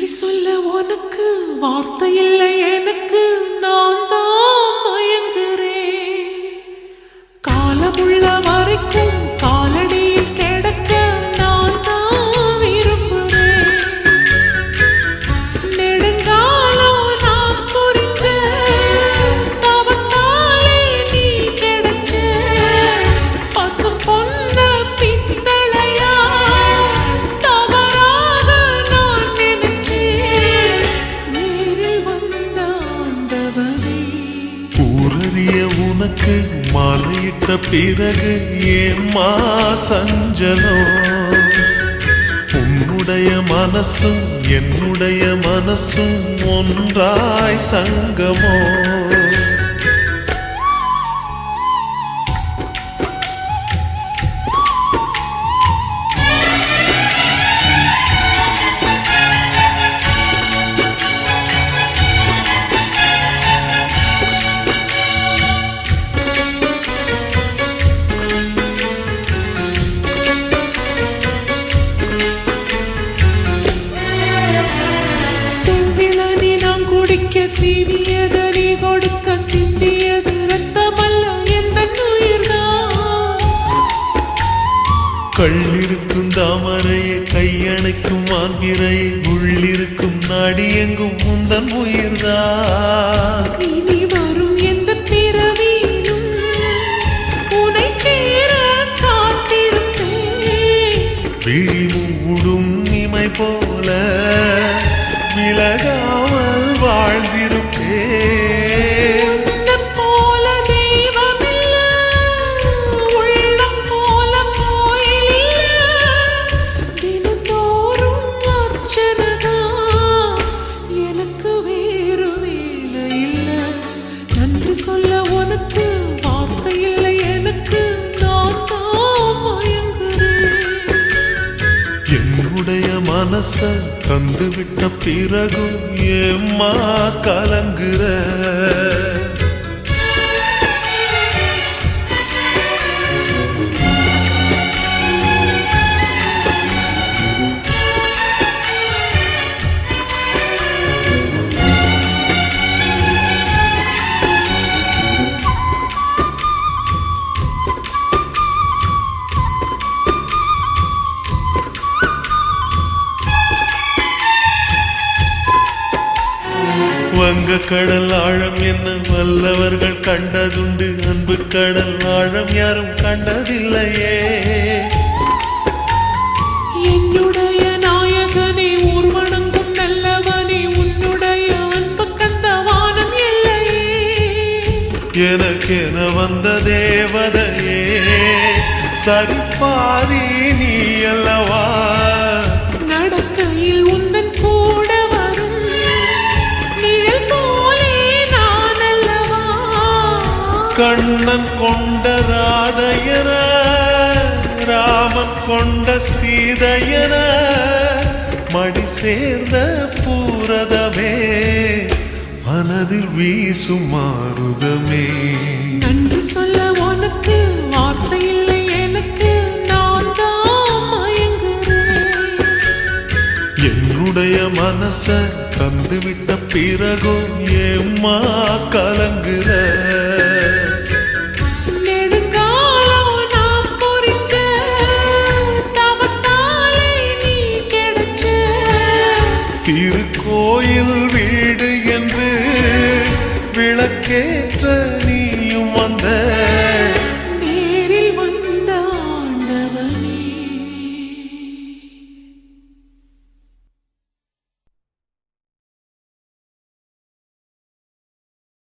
நன்றி சொல்ல உனக்கு வார்த்தை இல்லை எனக்கு, நான் தான் மயங்குறேன். காலமுள்ள வரைக்கும் காலடியில் கிடக்க நான் தான் விரும்புறேன். நெடுங்காலம் நான் புரிஞ்ச தவத்தாலே நீ கிடைச்ச பசும் பொன்ன பித்தளையா தவறாக நான் நினைச்சேன். நேரில் வந்த ஆண்டவனே, ஊரறிய உனக்கு மாலையிட்ட பிறகு ஏம்மா சஞ்சலம்? உன்னுடைய மனசும் என்னுடைய மனசும் ஒன்றாய் சங்கமோ? செவ்விளநீ நான் குடிக்க சீவியது நீ கொடுக்க சிந்தியது ரத்தமல்ல எந்தன் உயிர்தான். கள்ளிருக்கும் தாமரையை கையணைக்கும் மான்பிரையை உள்ளிருக்கும் நாடி எங்கும் முந்தன் உயிர்தான். இனி வரும் எந்த பிறவியிலும் உனை சேர காத்திருப்பேன். விழி மூடும் இமை போல விலகாமல் வாழ்ந்திருப்பேன். உன்னைப் போல தெய்வமில்ல, உள்ளம் போல கோயில் இல்ல. தினந்தோறும் அர்ச்சனைதான், எனக்கு வேறு வேலை இல்ல. நன்றி சொல்ல உனக்கு வார்த்தை இல்லை எனக்கு, நான் தான் மயங்குறேன். என்னுடைய மனச தந்துவிட்ட பிறகும் ஏம்மா கலங்குற? வங்க கடல் ஆழம் என்ன வல்லவர்கள் கண்டதுண்டு, அன்பு கடல் ஆழம் யாரும் கண்டதில்லையே. என்னுடைய நாயகனே, ஊர் வணங்கும் நல்லவனே, உன்னுடைய அன்பு கந்த வானம் எல்லையே. எனக்கென வந்த தேவதையே, சரிபாதி நீ அல்லவா? நடக்கையில் உந்தன் கூட வரும் நிழல் போலே நான் அல்லவா? கண்ணன் கொண்ட ராதையன, ராமன் கொண்ட சீதையன, மடி சேர்ந்த பூரதமே, மனதில் வீசும் மாருதமே. நன்றி சொல்ல உனக்கு வார்த்தை இல்லை எனக்கு, நான் தான் மயங்குறேன். என்னுடைய மனச தந்துவிட்ட பிறகும் ஏம்மா கலங்குற? நெடுங்காலம் நான் புரிஞ்ச தவத்தாலே நீ கிடைச்ச திருக்கோயில் வீடு என்று விளக்கேற்ற நீயும் வந்த